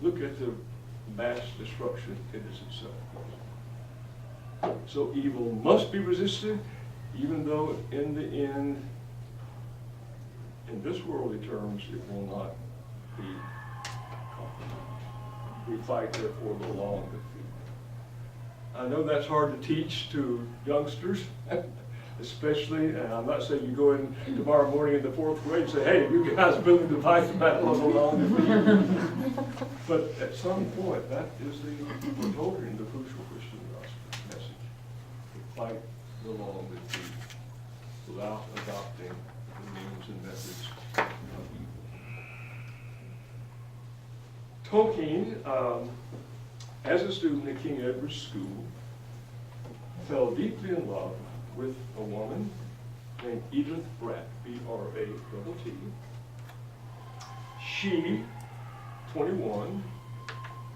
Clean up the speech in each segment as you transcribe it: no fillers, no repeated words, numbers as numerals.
look at the mass destruction it is itself. So evil must be resisted, even though in the end, in this worldly terms, it will not be conquered. We fight, therefore, the long defeat. I know that's hard to teach to youngsters, especially, and I'm not saying you go in tomorrow morning in the 4th grade and say, hey, you guys building the fight the battle of the long defeat. But at some point, that is we're told in the crucial Christian gospel message, to fight the long defeat without adopting the means and methods of evil. Tolkien, as a student at King Edward's School, fell deeply in love with a woman named Edith Bratt, B-R-A-T-T. She, 21,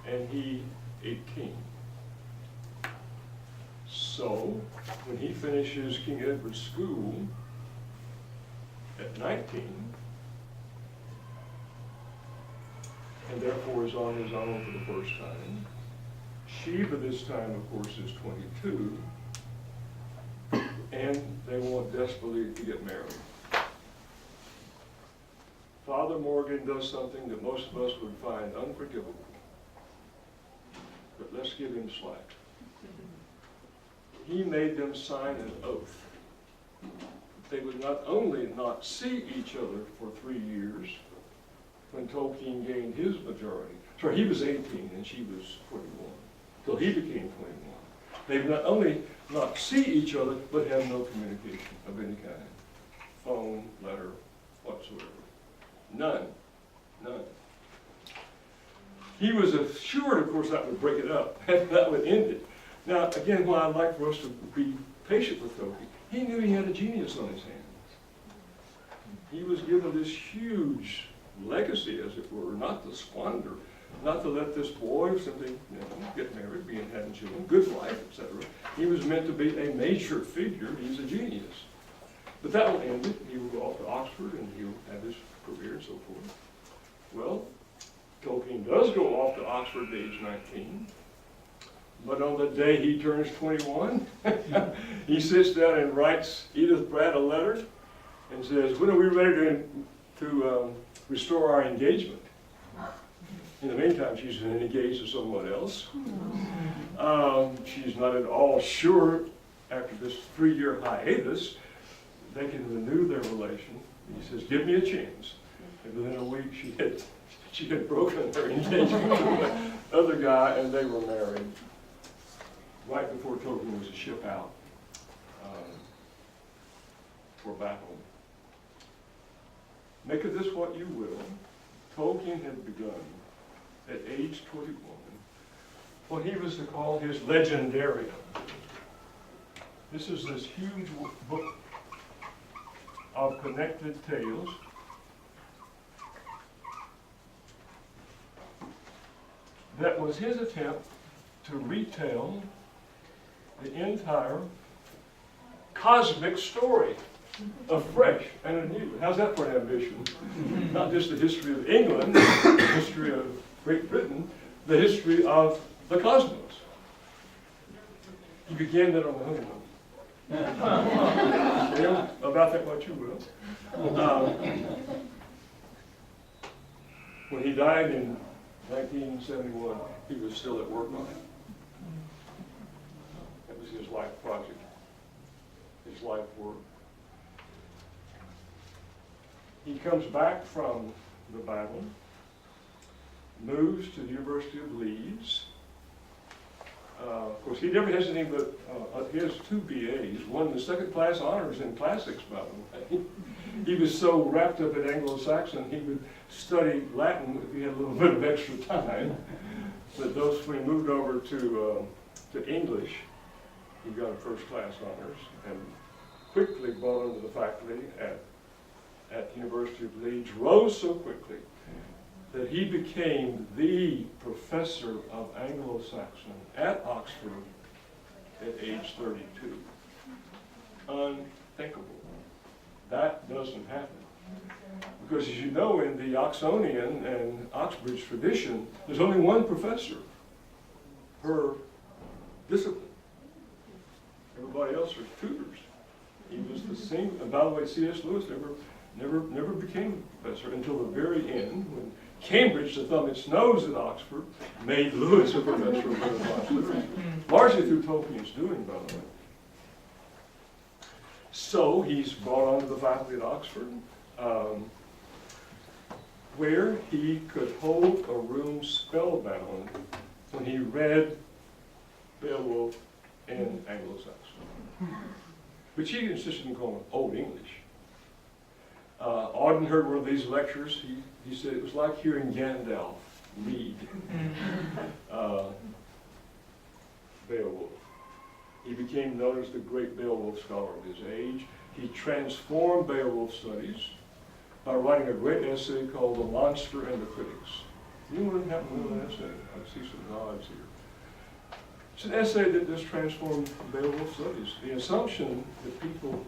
and he, 18. So, when he finishes King Edward's School at 19, and therefore is on his own for the first time, she, by this time, of course, is 22, and they want desperately to get married. Father Morgan does something that most of us would find unforgivable, but let's give him slack. He made them sign an oath. They would not only not see each other for 3 years, when Tolkien gained his majority. So he was 18 and she was 21, till he became 21. They would not only not see each other, but have no communication of any kind. Phone, letter, whatsoever. None. None. He was assured, of course, that would break it up, that would end it. Now, again, why I'd like for us to be patient with Tolkien, he knew he had a genius on his hands. He was given this huge legacy, as it were, not to squander, not to let this boy simply get married, be having children, good life, etc. He was meant to be a major figure. He's a genius. But that will end it. He will go off to Oxford and he'll have his career and so forth. Well, Tolkien does go off to Oxford at age 19. But on the day he turns 21, he sits down and writes Edith Bratt a letter and says, when are we ready to restore our engagement? In the meantime, she's been engaged to someone else. She's not at all sure, after this 3-year hiatus, they can renew their relation. He says, give me a chance. And within a week, she had broken her engagement with the other guy, and they were married right before Tolkien was to ship out for battle. Make of this what you will. Tolkien had begun at age 21 what he was to call his legendarium. This is this huge book of connected tales that was his attempt to retell the entire cosmic story afresh and anew. How's that for an ambition? Not just the history of England, the history of Great Britain, the history of the cosmos. He began that on the honeymoon. About that what you will. When he died in 1971, he was still at work on it. That was his life project, his life work. He comes back from the battle, moves to the University of Leeds. Of course, he never has anything but he has 2 BAs, one the second-class honors in classics, by the way. He was so wrapped up in Anglo-Saxon, he would study Latin if he had a little bit of extra time. But when he moved over to English, he got first-class honors and quickly brought into the faculty at the University of Leeds, rose so quickly that he became the professor of Anglo-Saxon at Oxford at age 32. Unthinkable. That doesn't happen. Because as you know, in the Oxonian and Oxbridge tradition, there's only one professor per discipline. Everybody else are tutors. He was the same, and by the way, C.S. Lewis never became a professor until the very end, when Cambridge, to thumb its nose at Oxford, made Lewis a professor of Renaissance literature. Largely through Tolkien's doing, by the way. So he's brought onto the faculty at Oxford, where he could hold a room spellbound when he read Beowulf in Anglo-Saxon, which he insisted in calling Old English. Auden heard one of these lectures. He said it was like hearing Gandalf read Beowulf. He became known as the great Beowulf scholar of his age. He transformed Beowulf studies by writing a great essay called The Monster and the Critics. Anyone happen to know that essay? I see some nods here. It's an essay that just transformed Beowulf studies. The assumption that people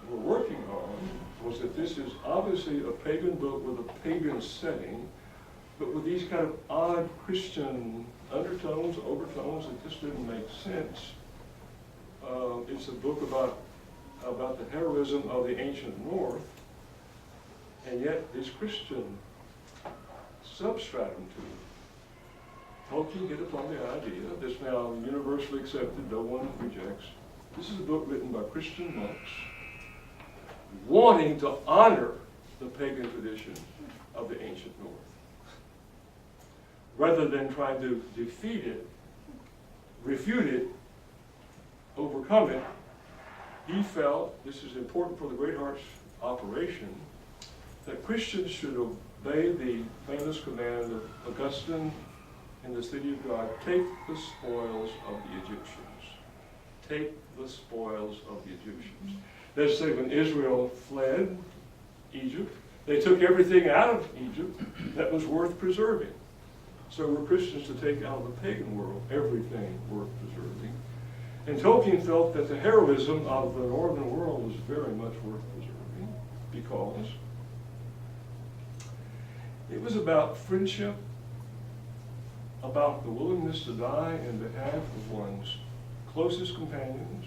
were working on was that this is obviously a pagan book with a pagan setting, but with these kind of odd Christian undertones, overtones that just didn't make sense. It's a book about the heroism of the ancient North, and yet this Christian substratum to it. Tolkien hit upon the idea that's now universally accepted, no one rejects. This is a book written by Christian monks wanting to honor the pagan tradition of the ancient North, rather than trying to defeat it, refute it, overcome it. He felt, this is important for the Great Heart's operation, that Christians should obey the famous command of Augustine in the City of God, take the spoils of the Egyptians. Take the spoils of the Egyptians. They say when Israel fled Egypt, they took everything out of Egypt that was worth preserving. So were Christians to take out of the pagan world everything worth preserving. And Tolkien felt that the heroism of the northern world was very much worth preserving because it was about friendship, about the willingness to die in behalf of one's closest companions,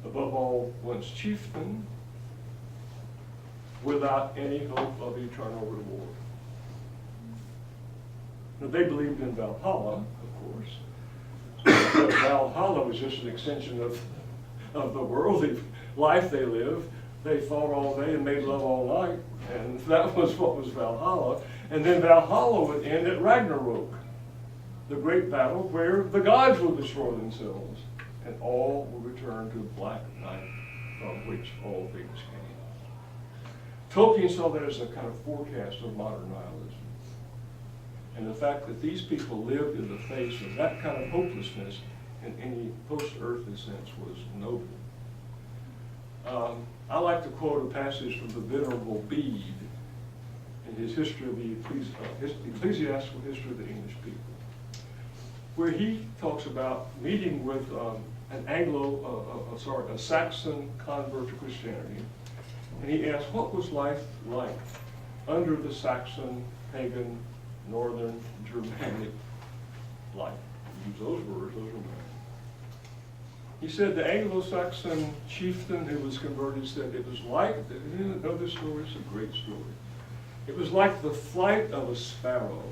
above all one's chieftain, without any hope of eternal reward. Now, they believed in Valhalla, of course. But Valhalla was just an extension of the worldly life they lived. They fought all day and made love all night, and that was what was Valhalla. And then Valhalla would end at Ragnarok, the great battle where the gods will destroy themselves, and all will return to black night from which all things came. Tolkien saw that as a kind of forecast of modern nihilism. And the fact that these people lived in the face of that kind of hopelessness in any post-earthly sense was noble. I like to quote a passage from the Venerable Bede in his history of the ecclesiastical history of the English people, where he talks about meeting with a Saxon convert to Christianity, and he asks, what was life like under the Saxon, pagan, northern, Germanic life? Use those words, those are mine. He said the Anglo-Saxon chieftain who was converted said it was like, you know this story, it's a great story. It was like the flight of a sparrow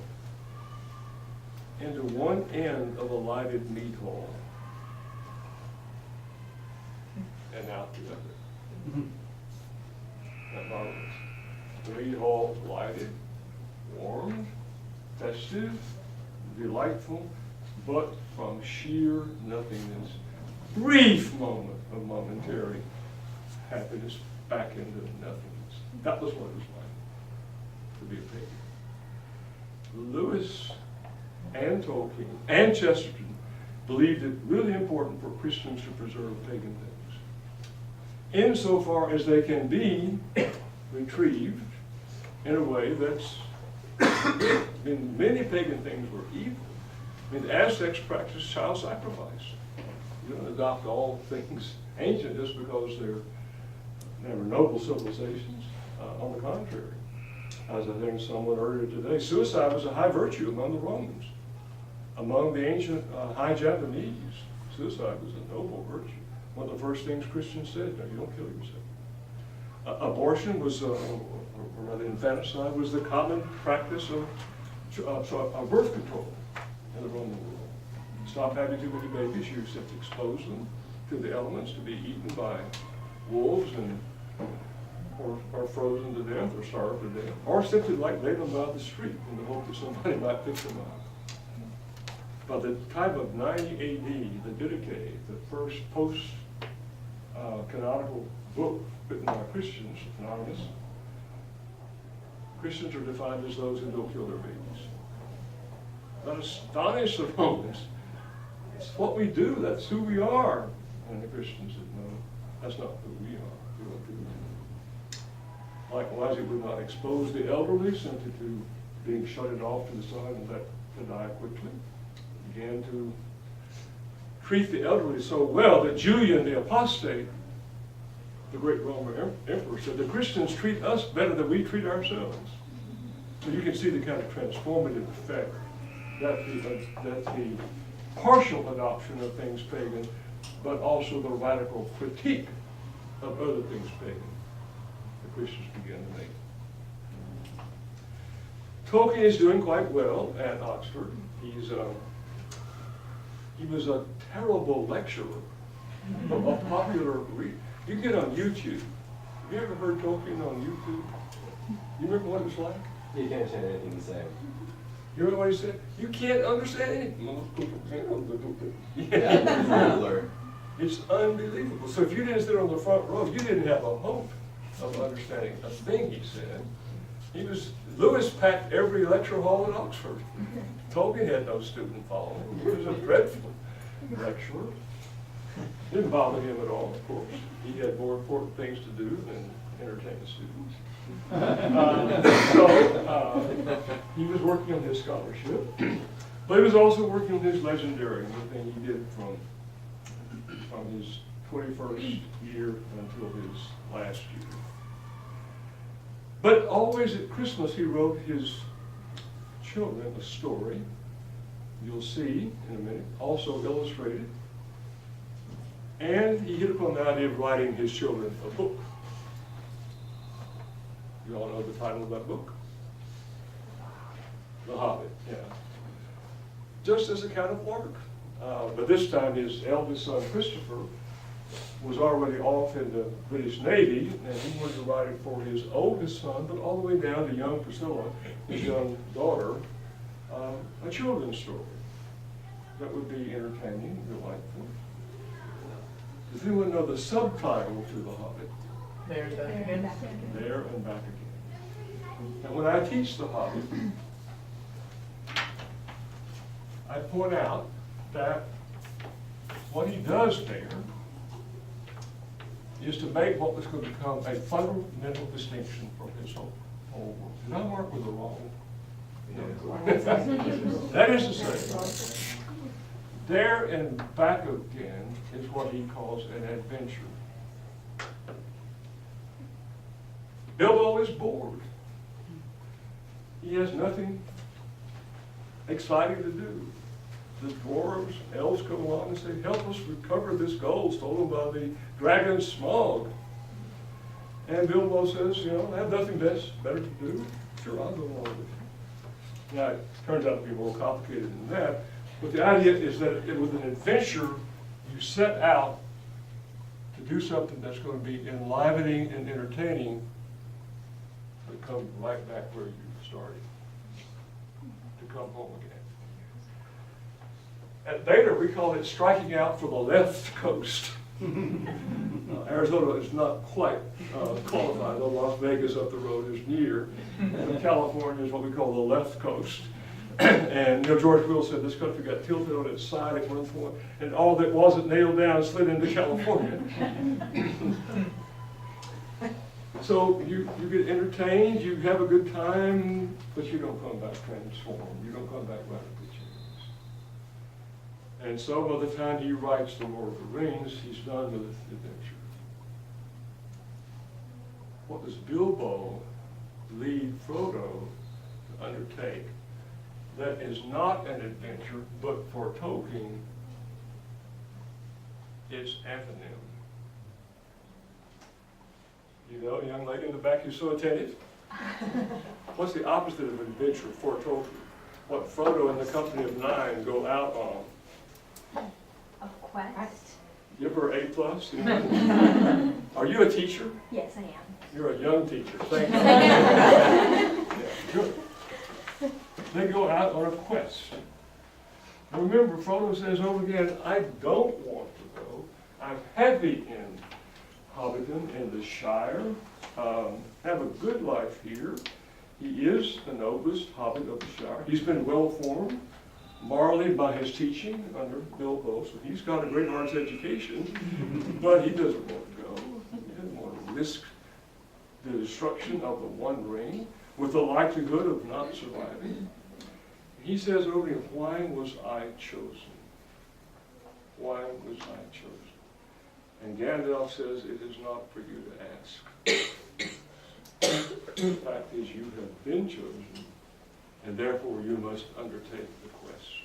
into one end of a lighted meat hall and out the other. That marvelous. The meat hall lighted, warm, festive, delightful, but from sheer nothingness, brief moment of momentary happiness back into nothingness. That was what it was like to be a pagan. Lewis and Tolkien and Chesterton believed it really important for Christians to preserve pagan things, insofar as they can be retrieved in a way that's, I mean, many pagan things were evil. I mean, the Aztecs practiced child sacrifice. You don't adopt all things ancient just because they were noble civilizations. On the contrary, as I think someone earlier today, suicide was a high virtue among the Romans. Among the ancient high Japanese, suicide was a noble virtue. One of the first things Christians said, no, you don't kill yourself. Abortion was, or rather infanticide, was the common practice of birth control in the Roman world. Stop having too many babies, you simply expose them to the elements to be eaten by wolves or frozen to death or starved to death, or simply like lay them out the street in the hope that somebody might pick them up. By the time of 90 AD, the Didache, the first post-canonical book written by Christians, anonymous, Christians are defined as those who don't kill their babies. That astonished the Romans. It's what we do, that's who we are. And the Christians said, no, that's not who we are. We don't do that. Likewise, it would not expose the elderly simply to being shutted off to the side and let to die quickly. Began to treat the elderly so well that Julian the Apostate, the great Roman emperor, said the Christians treat us better than we treat ourselves. So you can see the kind of transformative effect that the partial adoption of things pagan, but also the radical critique of other things pagan, the Christians began to make. Tolkien is doing quite well at Oxford. He was a terrible lecturer, a popular reader. You can get on YouTube. Have you ever heard Tolkien on YouTube? You remember what it was like? You can't understand anything he's saying. You remember what he said? You can't understand anything. Yeah. It's unbelievable. So if you didn't sit on the front row, you didn't have a hope of understanding a thing he said. Lewis packed every lecture hall at Oxford. Tolkien had no student following. He was a dreadful lecturer. Didn't bother him at all, of course. He had more important things to do than entertain the students. He was working on his scholarship, but he was also working on his legendary, the thing he did from his 21st year until his last year. But always at Christmas he wrote his children a story. You'll see in a minute, also illustrated. And he hit upon the idea of writing his children a book. You all know the title of that book? The Hobbit, yeah. Just as a kind of work. But this time his eldest son, Christopher, was already off in the British Navy, and he wanted to write it for his oldest son, but all the way down to young Priscilla, his young daughter, a children's story that would be entertaining, delightful. Does anyone know the subtitle to The Hobbit? There and back again. There and Back Again. And when I teach The Hobbit, I point out that what he does there is to make what was going to become a fundamental distinction from his whole world. Did I mark with the wrong? That is to say, there and back again is what he calls an adventure. Bilbo is bored. He has nothing exciting to do. The dwarves, elves come along and say, help us recover this gold stolen by the dragon Smaug. And Bilbo says, I have nothing better to do. Sure, I'll go along with you. Now, it turns out to be more complicated than that, but the idea is that with an adventure, you set out to do something that's going to be enlivening and entertaining, but come right back where you started, to come home again. At Baylor, we call it striking out for the left coast. Arizona is not quite qualified, though Las Vegas up the road is near. And California is what we call the left coast. And George Will said this country got tilted on its side at one point, and all that wasn't nailed down slid into California. So you get entertained, you have a good time, but you don't come back transformed. You don't come back radically changed. And so by the time he writes The Lord of the Rings, he's done with the adventure. what does Bilbo lead Frodo to undertake that is not an adventure, but for Tolkien, it's antonym. You know, young lady in the back who's so attentive? What's the opposite of adventure for Tolkien? What Frodo and the company of 9 go out on? A quest? Give her A+. You know? Are you a teacher? Yes, I am. You're a young teacher. Thank you. Yeah, good. They go out on a quest. Remember, Frodo says over again, I don't want to go. I'm happy in Hobbiton, in the Shire. Have a good life here. He is the noblest hobbit of the Shire. He's been well formed morally by his teaching under Bilbo, so he's got a great arts education, but he doesn't want to go. He doesn't want to risk the destruction of the One Ring with the likelihood of not surviving. He says over here, why was I chosen? Why was I chosen? And Gandalf says, it is not for you to ask. The fact is, you have been chosen, and therefore you must undertake the quest.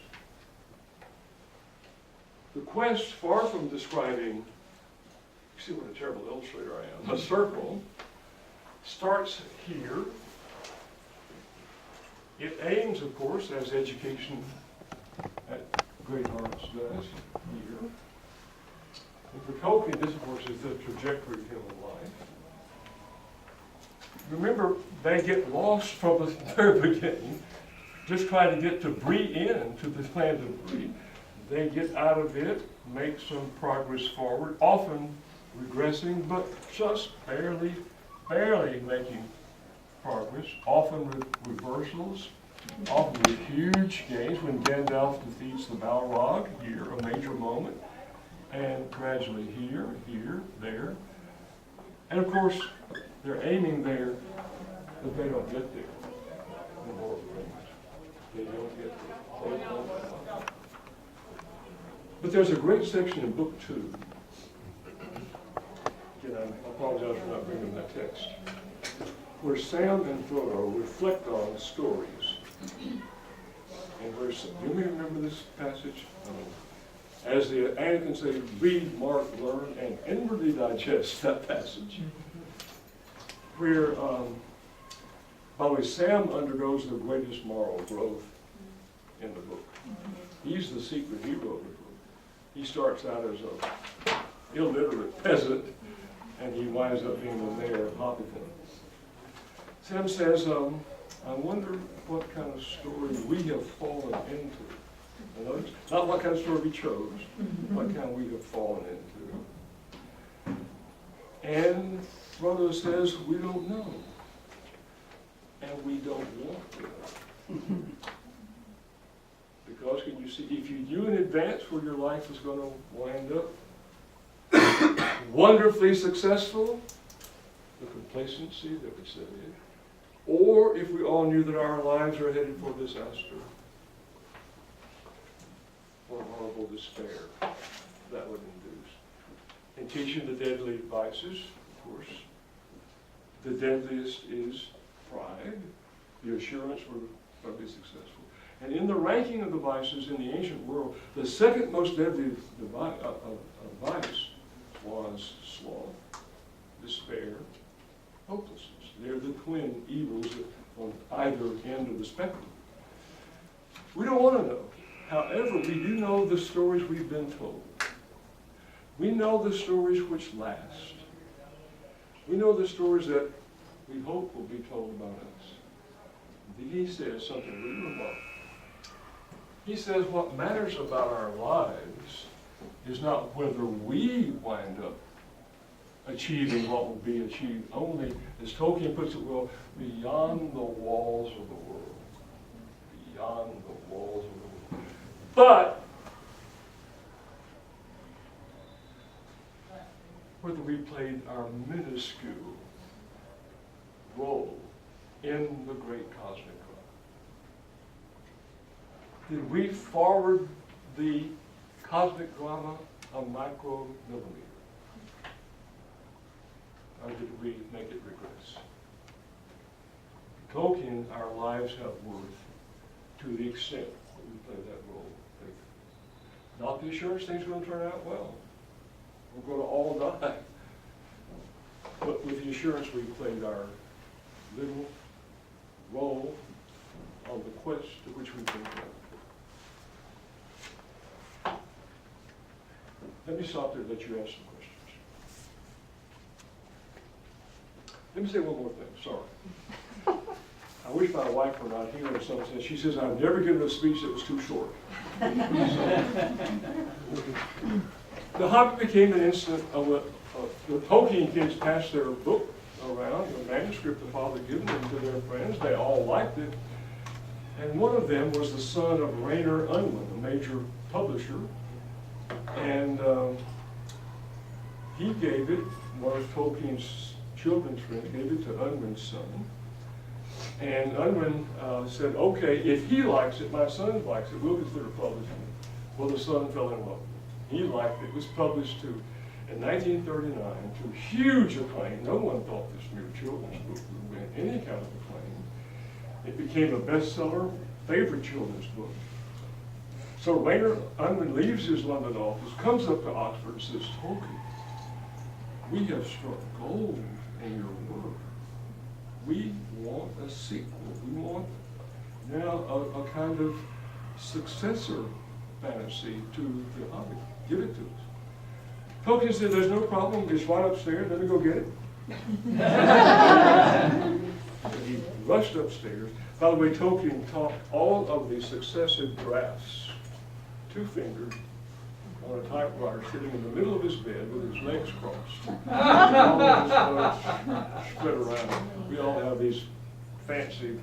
The quest, far from describing, you see what a terrible illustrator I am, a circle, starts here. It aims, of course, as education at Great Hearts does here. And for Tolkien, this, of course, is the trajectory of human life. Remember, they get lost from the very beginning, just trying to get to Bree Inn, to the land of Bree. They get out of it, make some progress forward, often regressing, but just barely making progress, often with reversals, often with huge gains when Gandalf defeats the Balrog here, a major moment, and gradually here, there. And of course, they're aiming there, but they don't get there. The Lord brings. They don't get there. They don't. But there's a great section in Book 2. Again, I apologize for not bringing that text, where Sam and Frodo reflect on stories. And verse, do you remember this passage? As the Anglican say, read, mark, learn, and inwardly digest that passage. Where, by the way, Sam undergoes the greatest moral growth in the book. He's the secret hero of the book. He starts out as an illiterate peasant, and he winds up being the mayor of Hobbiton. Sam says, I wonder what kind of story we have fallen into. Notice, not what kind of story we chose, what kind we have fallen into. And Frodo says, we don't know. And we don't want to know. Because, can you see, if you knew in advance where your life was going to wind up, wonderfully successful, the complacency that would set in. Or if we all knew that our lives are headed for disaster, or horrible despair that would induce. In teaching the deadly vices, of course, the deadliest is pride. The assurance we're going to be successful. And in the ranking of the vices in the ancient world, the second most deadly vice was sloth, despair, hopelessness. They're the twin evils on either end of the spectrum. We don't want to know. However, we do know the stories we've been told. We know the stories which last. We know the stories that we hope will be told about us. He says something really remarkable. He says what matters about our lives is not whether we wind up achieving what will be achieved only, as Tolkien puts it well, beyond the walls of the world. Beyond the walls of the world. But whether we played our minuscule role in the great cosmic clock. Did we forward the cosmic drama a micromillimeter? or did we make it regress? Tolkien, our lives have worth to the extent that we play that role. Not the assurance things are going to turn out well. We're going to all die. But with the assurance we played our little role on the quest to which we've been called. Let me stop there and let you ask some questions. Let me say one more thing, sorry. I wish my wife were not here in some sense. She says I've never given a speech that was too short. The Hobbit became an incident of the Tolkien kids passed their book around, the manuscript the father given them to their friends. They all liked it. And one of them was the son of Rainer Unwin, a major publisher. And he gave it, one of Tolkien's children's friends, gave it to Unwin's son. And Unwin said, okay, if he likes it, my son likes it, we'll consider publishing it. Well, the son fell in love with it. He liked it. It was published in 1939 to huge acclaim. No one thought this new children's book would win any kind of acclaim. It became a bestseller, favorite children's book. So Rainer Unwin leaves his London office, comes up to Oxford and says, Tolkien, we have struck gold in your work. We want a sequel. We want now a kind of successor fantasy to The Hobbit. Give it to us. Tolkien said, there's no problem. It's right upstairs. Let me go get it. And he rushed upstairs. By the way, Tolkien taught all of the successive drafts, two-fingered, on a typewriter, sitting in the middle of his bed with his legs crossed. All his notes spread around. We all have these fancy